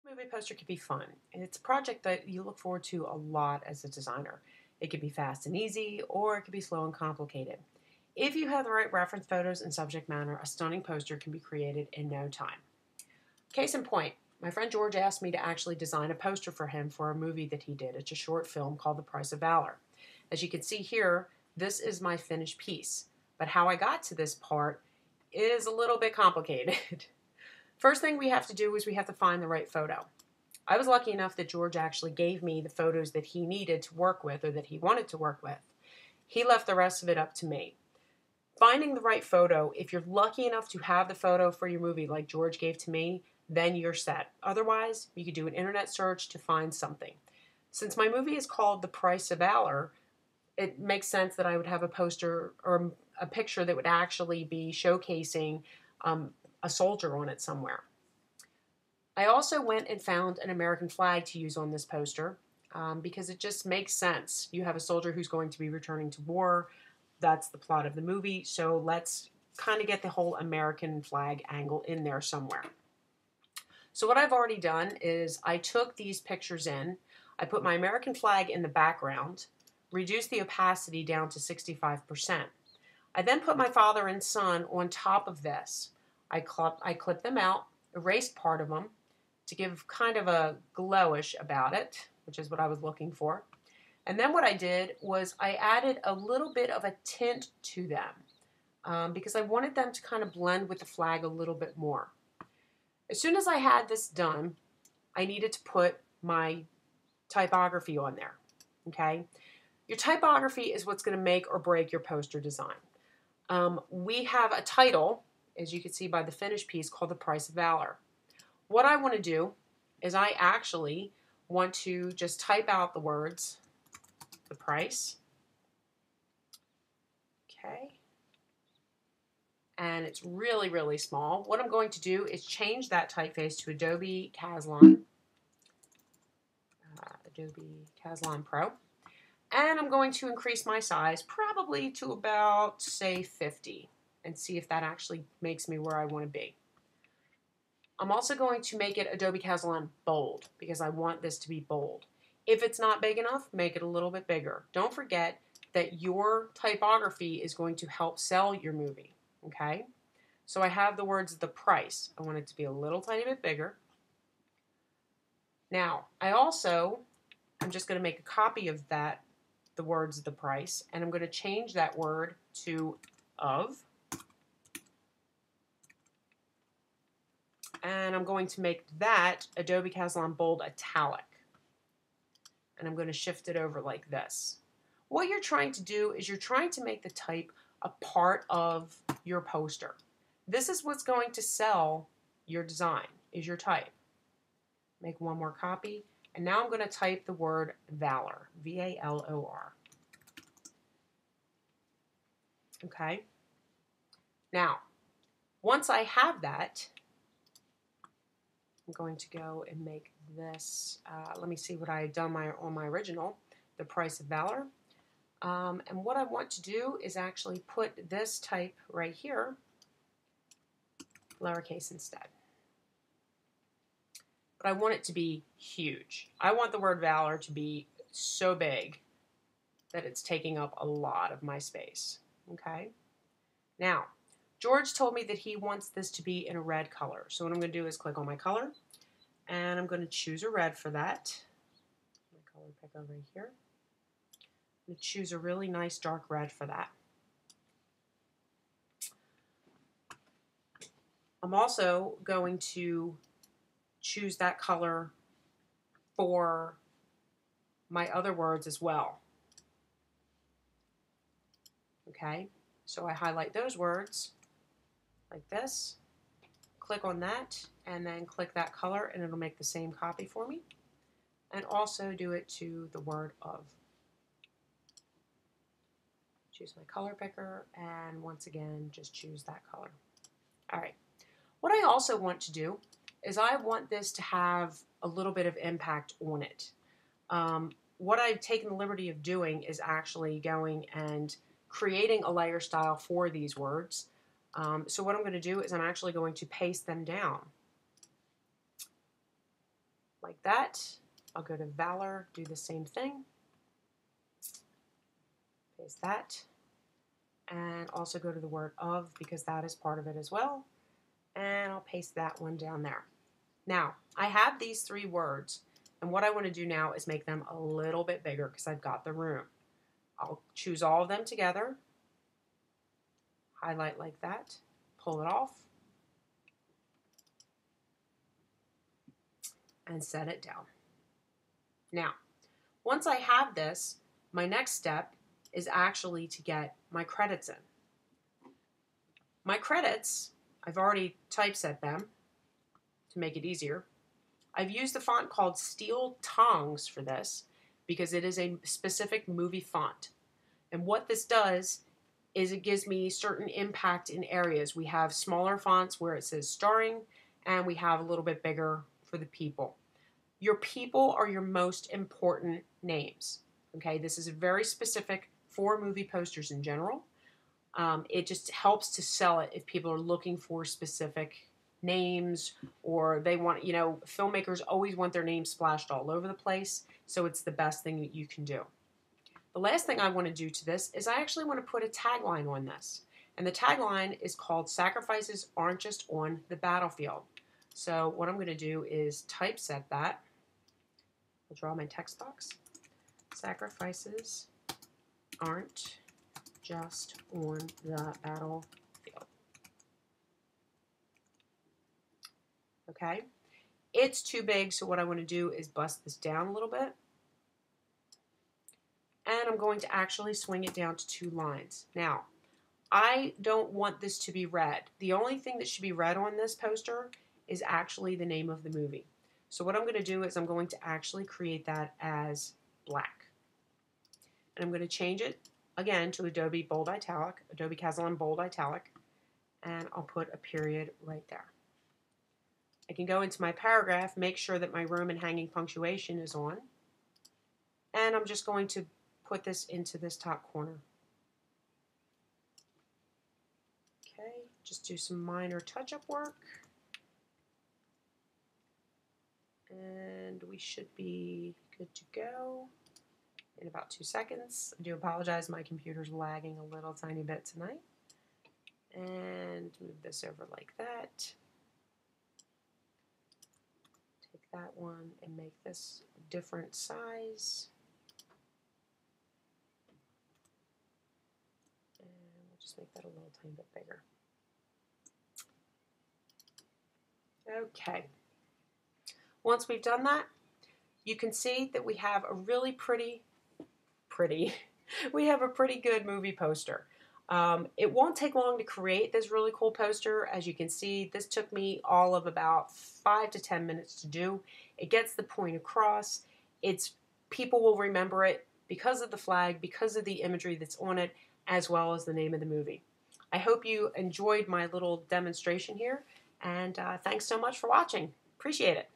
Movie poster can be fun, and it's a project that you look forward to a lot as a designer. It can be fast and easy, or it can be slow and complicated. If you have the right reference photos and subject matter, a stunning poster can be created in no time. Case in point, my friend George asked me to actually design a poster for him for a movie that he did. It's a short film called The Price of Valor. As you can see here, this is my finished piece, but how I got to this part is a little bit complicated. First thing we have to do is we have to find the right photo. I was lucky enough that George actually gave me the photos that he needed to work with or that he wanted to work with. He left the rest of it up to me. Finding the right photo, if you're lucky enough to have the photo for your movie like George gave to me, then you're set. Otherwise, you could do an internet search to find something. Since my movie is called The Price of Valor, it makes sense that I would have a poster or a picture that would actually be showcasing a soldier on it somewhere. I also went and found an American flag to use on this poster because it just makes sense. You have a soldier who's going to be returning to war. That's the plot of the movie. So let's kind of get the whole American flag angle in there somewhere. So what I've already done is I took these pictures in. I put my American flag in the background, reduced the opacity down to 65%. I then put my father and son on top of this. I clipped them out, erased part of them to give kind of a glowish about it, which is what I was looking for. And then what I did was I added a little bit of a tint to them because I wanted them to kind of blend with the flag a little bit more. As soon as I had this done, I needed to put my typography on there, okay? Your typography is what's going to make or break your poster design. We have a title, as you can see by the finished piece, called The Price of Valor. What I want to do is I actually want to just type out the words, the price, okay, and it's really, really small. What I'm going to do is change that typeface to Adobe Caslon Pro, and I'm going to increase my size probably to about, say, 50 and see if that actually makes me where I want to be. I'm also going to make it Adobe Caslon Bold because I want this to be bold. If it's not big enough, make it a little bit bigger. Don't forget that your typography is going to help sell your movie, okay? So I have the words the price. I want it to be a little tiny bit bigger. Now, I'm just going to make a copy of that, the words the price, and I'm going to change that word to of. And I'm going to make that Adobe Caslon Bold Italic. And I'm going to shift it over like this. What you're trying to do is you're trying to make the type a part of your poster. This is what's going to sell your design, is your type. Make one more copy. And now I'm going to type the word Valor, V-A-L-O-R. Okay? Now, once I have that, I'm going to go and make this, let me see what I had done on my original, The Price of Valor. And what I want to do is actually put this type right here, lowercase instead. But I want it to be huge. I want the word Valor to be so big that it's taking up a lot of my space. Okay? Now, George told me that he wants this to be in a red color. So what I'm going to do is click on my color, and I'm going to choose a red for that. My color picker right here. I'm going to choose a really nice dark red for that. I'm also going to choose that color for my other words as well. Okay, so I highlight those words like this, click on that, and then click that color, and it'll make the same copy for me. And also do it to the word of. Choose my color picker, and once again, just choose that color. All right. What I also want to do is I want this to have a little bit of impact on it. What I've taken the liberty of doing is actually going and creating a layer style for these words. So what I'm going to do is I'm actually going to paste them down. like that. I'll go to Valor, do the same thing. Paste that. And also go to the word of, because that is part of it as well. And I'll paste that one down there. Now, I have these 3 words, and what I want to do now is make them a little bit bigger because I've got the room. I'll choose all of them together, highlight like that, pull it off, and set it down. Now, once I have this, my next step is actually to get my credits in. My credits, I've already typeset them to make it easier. I've used the font called Steel Tongs for this because it is a specific movie font. And what this does is it gives me certain impact in areas. We have smaller fonts where it says starring, and we have a little bit bigger for the people. Your people are your most important names. Okay, this is very specific for movie posters in general. It just helps to sell it if people are looking for specific names, or they want, filmmakers always want their names splashed all over the place, so it's the best thing that you can do. The last thing I want to do to this is I actually want to put a tagline on this. And the tagline is called "Sacrifices Aren't Just on the Battlefield." So what I'm going to do is typeset that. I'll draw my text box. Sacrifices aren't just on the battlefield. Okay? It's too big, so what I want to do is bust this down a little bit. And I'm going to actually swing it down to 2 lines. Now, I don't want this to be red. The only thing that should be red on this poster is actually the name of the movie. So what I'm going to do is I'm going to actually create that as black. And I'm going to change it, again, to Adobe Bold Italic, Adobe Caslon Bold Italic, and I'll put a period right there. I can go into my paragraph, make sure that my Roman hanging punctuation is on, and I'm just going to put this into this top corner. Okay, just do some minor touch-up work. And we should be good to go in about 2 seconds. I do apologize, my computer's lagging a little tiny bit tonight. And move this over like that. Take that one and make this a different size. And we'll just make that a little tiny bit bigger. Okay. Once we've done that, you can see that we have a really pretty, we have a pretty good movie poster. It won't take long to create this really cool poster. As you can see, this took me all of about 5 to 10 minutes to do. It gets the point across. People will remember it because of the flag, because of the imagery that's on it, as well as the name of the movie. I hope you enjoyed my little demonstration here, and thanks so much for watching. Appreciate it.